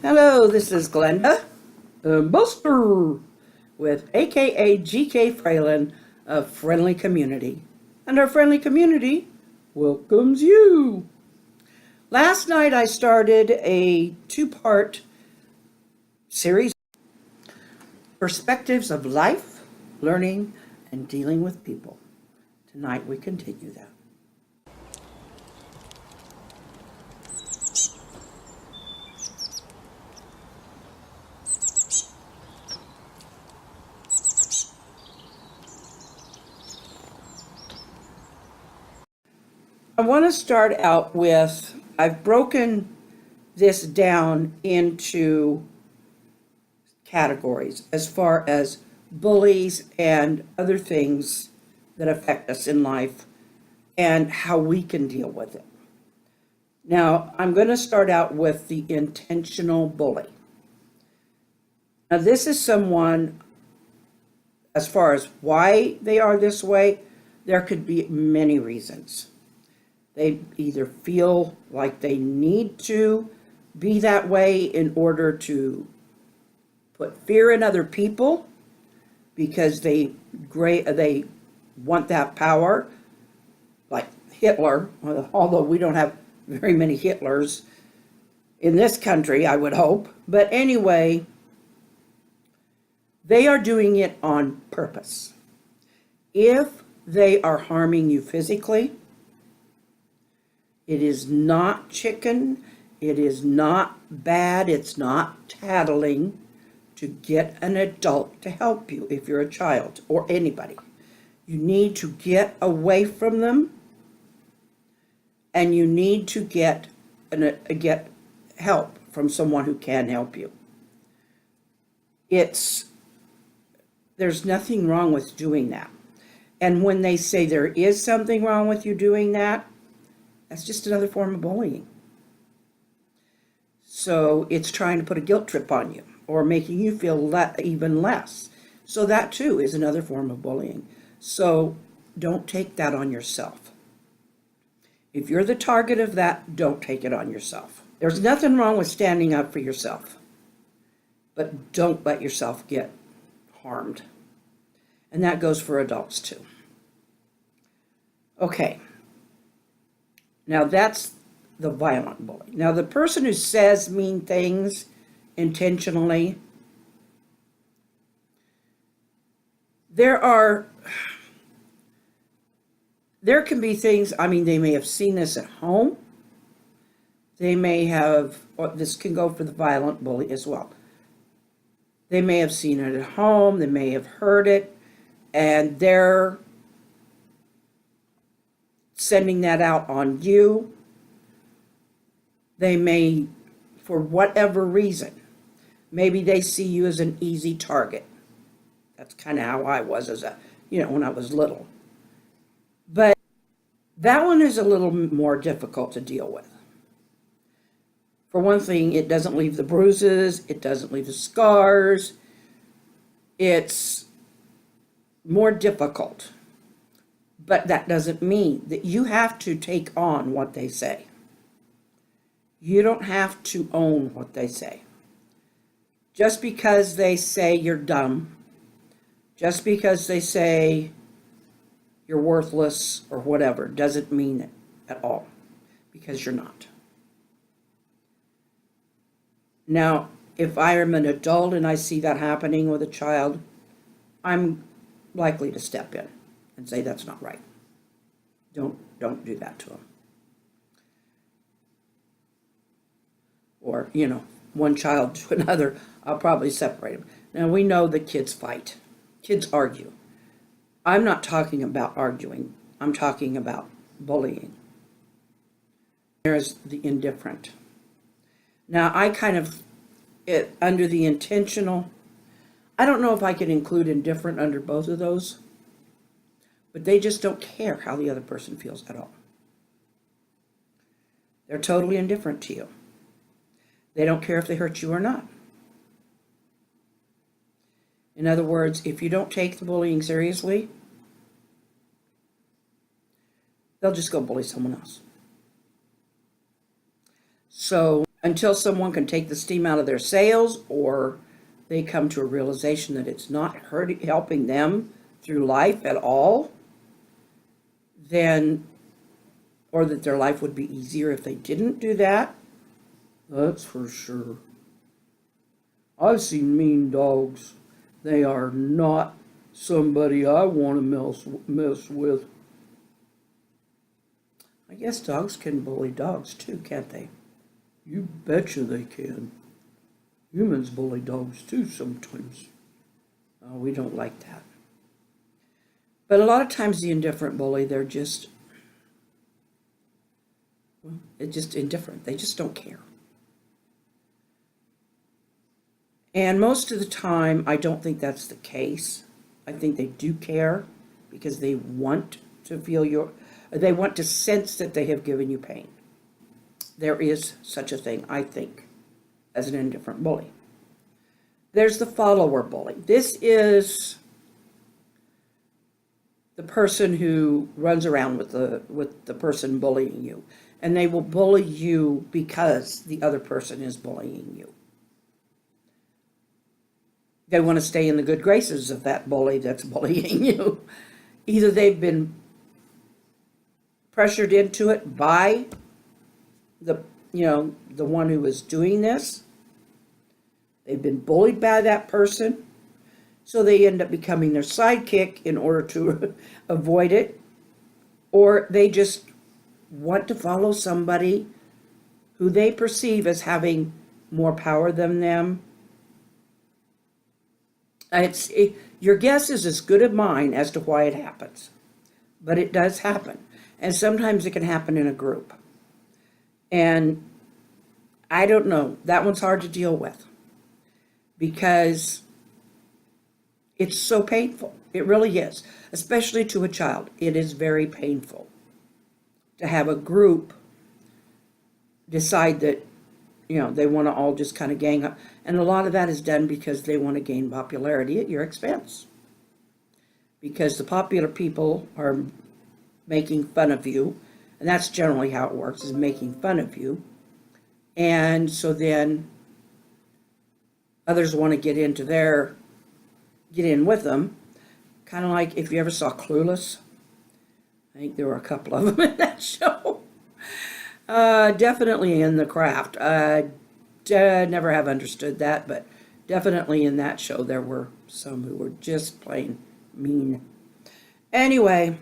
Hello, this is Glenda, Buster, with AKA GK Fralin of Friendly Community. And our friendly community welcomes you. Last night I started a two-part series, Perspectives of Life, Learning, and Dealing with People. Tonight we continue that. I want to start out with, I've broken this down into categories as far as bullies and other things that affect us in life and how we can deal with it. Now, I'm going to start out with the intentional bully. Now, this is someone, as far as why they are this way, there could be many reasons. They either feel like they need to be that way in order to put fear in other people because they want that power, like Hitler, although we don't have very many Hitlers in this country, I would hope. But anyway, they are doing it on purpose. If they are harming you physically, it is not chicken, it is not bad, it's not tattling to get an adult to help you if you're a child or anybody. You need to get away from them, and you need to get help from someone who can help you. There's nothing wrong with doing that. And when they say there is something wrong with you doing that, that's just another form of bullying. So it's trying to put a guilt trip on you or making you feel even less. So that too is another form of bullying. So don't take that on yourself. If you're the target of that, don't take it on yourself. There's nothing wrong with standing up for yourself, but don't let yourself get harmed. And that goes for adults too. Okay. Now that's the violent bully. Now the person who says mean things intentionally, there can be things, they may have seen this at home. They may have, or this can go for the violent bully as well. They may have seen it at home, they may have heard it, and they're sending that out on you. They may, for whatever reason, maybe they see you as an easy target. That's kind of how I was when I was little. But that one is a little more difficult to deal with. For one thing, it doesn't leave the bruises, it doesn't leave the scars. It's more difficult. But that doesn't mean that you have to take on what they say. You don't have to own what they say. Just because they say you're dumb, just because they say you're worthless or whatever, doesn't mean it at all, because you're not. Now, if I am an adult and I see that happening with a child, I'm likely to step in and say that's not right. Don't do that to them. Or, one child to another, I'll probably separate them. Now, we know that kids fight. Kids argue. I'm not talking about arguing. I'm talking about bullying. There's the indifferent. Now, I under the intentional, I don't know if I could include indifferent under both of those, but they just don't care how the other person feels at all. They're totally indifferent to you. They don't care if they hurt you or not. In other words, if you don't take the bullying seriously, they'll just go bully someone else. So until someone can take the steam out of their sails, or they come to a realization that it's not helping them through life at all, then, or that their life would be easier if they didn't do that. That's for sure. I've seen mean dogs. They are not somebody I want to mess with. I guess dogs can bully dogs too, can't they? You betcha they can. Humans bully dogs too sometimes. Oh, we don't like that. But a lot of times the indifferent bully, they're just indifferent. They just don't care. And most of the time, I don't think that's the case. I think they do care because they want to they want to sense that they have given you pain. There is such a thing, I think, as an indifferent bully. There's the follower bully. This is the person who runs around with the person bullying you. And they will bully you because the other person is bullying you. They want to stay in the good graces of that bully that's bullying you. Either they've been pressured into it by the one who is doing this. They've been bullied by that person, so they end up becoming their sidekick in order to avoid it, or they just want to follow somebody who they perceive as having more power than them. Your guess is as good as mine as to why it happens, but it does happen, and sometimes it can happen in a group. And I don't know, that one's hard to deal with because it's so painful. It really is, especially to a child. It is very painful to have a group decide that, they want to all just kind of gang up. And a lot of that is done because they want to gain popularity at your expense. Because the popular people are making fun of you. And that's generally how it works, is making fun of you. And so then others want to get in with them. Kind of like if you ever saw Clueless. I think there were a couple of them in that show. Definitely in The Craft. Never have understood that, but definitely in that show there were some who were just plain mean. Anyway,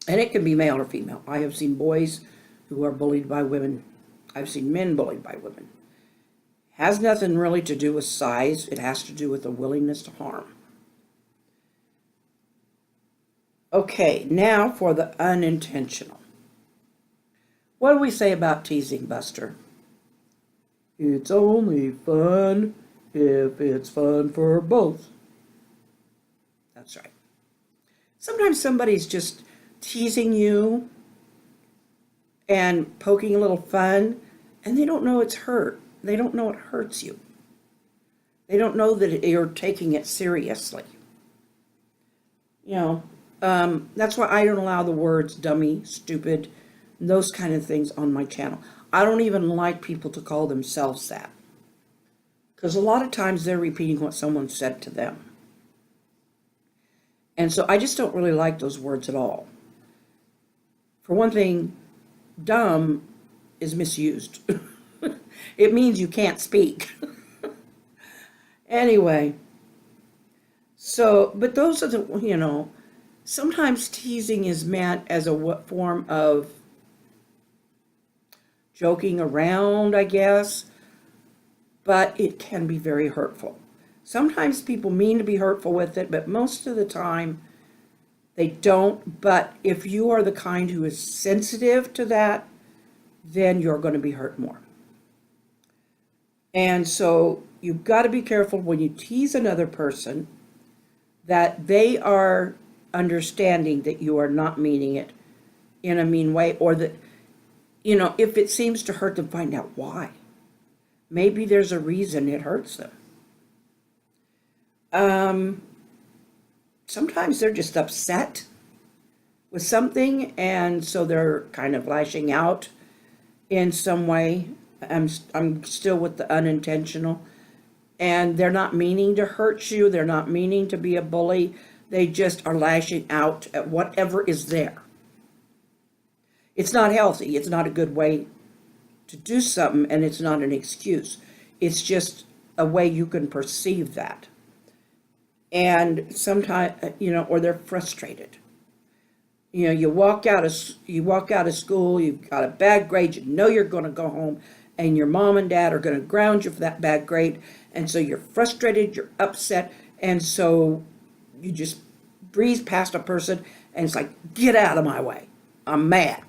and it can be male or female. I have seen boys who are bullied by women. I've seen men bullied by women. Has nothing really to do with size. It has to do with a willingness to harm. Okay, now for the unintentional. What do we say about teasing, Buster? It's only fun if it's fun for both. That's right. Sometimes somebody's just teasing you and poking a little fun, and they don't know it's hurt. They don't know it hurts you. They don't know that you're taking it seriously. That's why I don't allow the words dummy, stupid, those kind of things on my channel. I don't even like people to call themselves that. Because a lot of times they're repeating what someone said to them. And so I just don't really like those words at all. For one thing, dumb is misused. It means you can't speak. Anyway, but those are the, sometimes teasing is meant as a form of joking around, I guess, but it can be very hurtful. Sometimes people mean to be hurtful with it, but most of the time they don't. But if you are the kind who is sensitive to that, then you're going to be hurt more. And so you've got to be careful when you tease another person that they are understanding that you are not meaning it in a mean way, or that, if it seems to hurt them, find out why. Maybe there's a reason it hurts them. Sometimes they're just upset with something, and so they're kind of lashing out in some way. I'm still with the unintentional. And they're not meaning to hurt you. They're not meaning to be a bully. They just are lashing out at whatever is there. It's not healthy. It's not a good way to do something, and it's not an excuse. It's just a way you can perceive that. And sometimes, or they're frustrated. You walk out of school, you've got a bad grade, you know you're going to go home, and your mom and dad are going to ground you for that bad grade, and so you're frustrated, you're upset, and so you just breeze past a person, and it's like, get out of my way, I'm mad.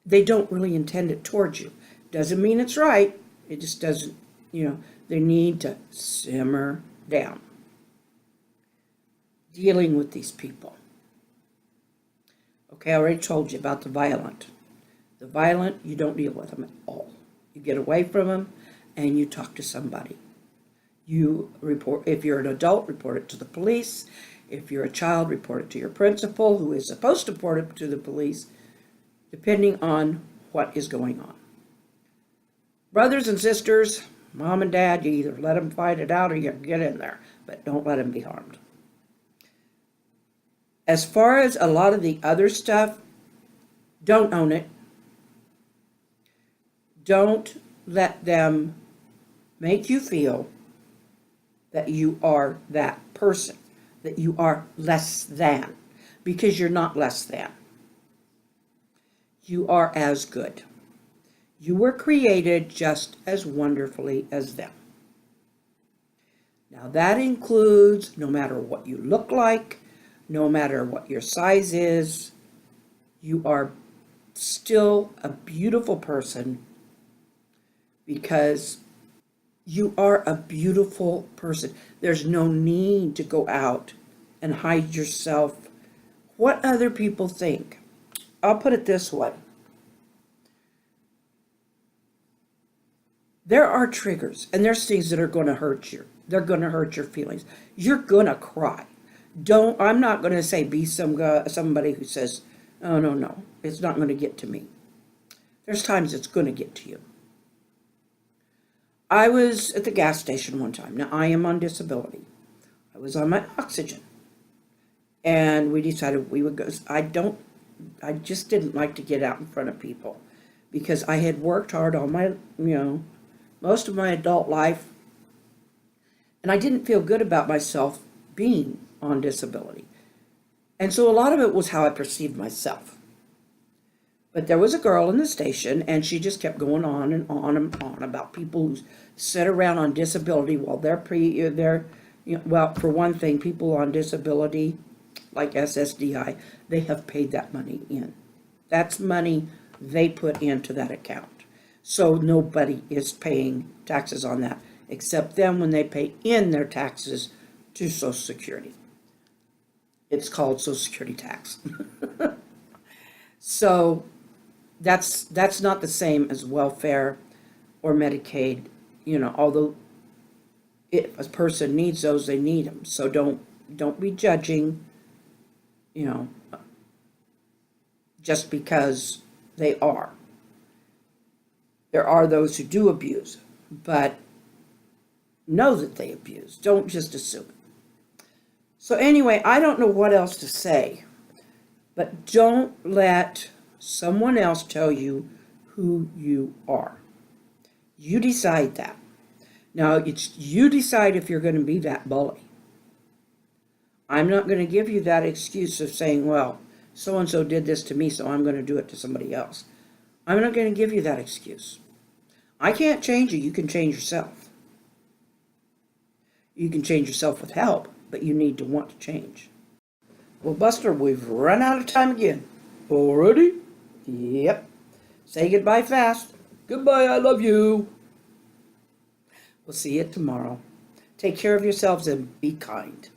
They don't really intend it towards you. Doesn't mean it's right, it just doesn't, they need to simmer down. Dealing with these people. Okay, I already told you about the violent. The violent, you don't deal with them at all. You get away from them and you talk to somebody. You report, if you're an adult, report it to the police. If you're a child, report it to your principal, who is supposed to report it to the police, depending on what is going on. Brothers and sisters, mom and dad, you either let them fight it out or you get in there, but don't let them be harmed. As far as a lot of the other stuff, don't own it. Don't let them make you feel that you are that person, that you are less than, because you're not less than. You are as good. You were created just as wonderfully as them. Now that includes no matter what you look like, no matter what your size is, you are still a beautiful person because you are a beautiful person. There's no need to go out and hide yourself. What other people think. I'll put it this way. There are triggers, and there's things that are going to hurt you. They're going to hurt your feelings. You're going to cry. I'm not going to say be somebody who says, oh, no, it's not going to get to me. There's times it's going to get to you. I was at the gas station one time. Now, I am on disability. I was on my oxygen. And we decided we would go. I just didn't like to get out in front of people because I had worked hard all my, most of my adult life. And I didn't feel good about myself being on disability. And so a lot of it was how I perceived myself. But there was a girl in the station, and she just kept going on and on and on about people who sit around on disability while well, for one thing, people on disability, like SSDI, they have paid that money in. That's money they put into that account. So nobody is paying taxes on that, except them when they pay in their taxes to Social Security. It's called Social Security tax. So that's not the same as welfare or Medicaid, although if a person needs those, they need them. So don't be judging, just because they are. There are those who do abuse, but know that they abuse. Don't just assume. So anyway, I don't know what else to say, but don't let someone else tell you who you are. You decide that. Now, it's you decide if you're going to be that bully. I'm not going to give you that excuse of saying, well, so-and-so did this to me, so I'm going to do it to somebody else. I'm not going to give you that excuse. I can't change you. You can change yourself. You can change yourself with help, but you need to want to change. Well, Buster, we've run out of time again. Already? Yep. Say goodbye fast. Goodbye, I love you. We'll see you tomorrow. Take care of yourselves and be kind.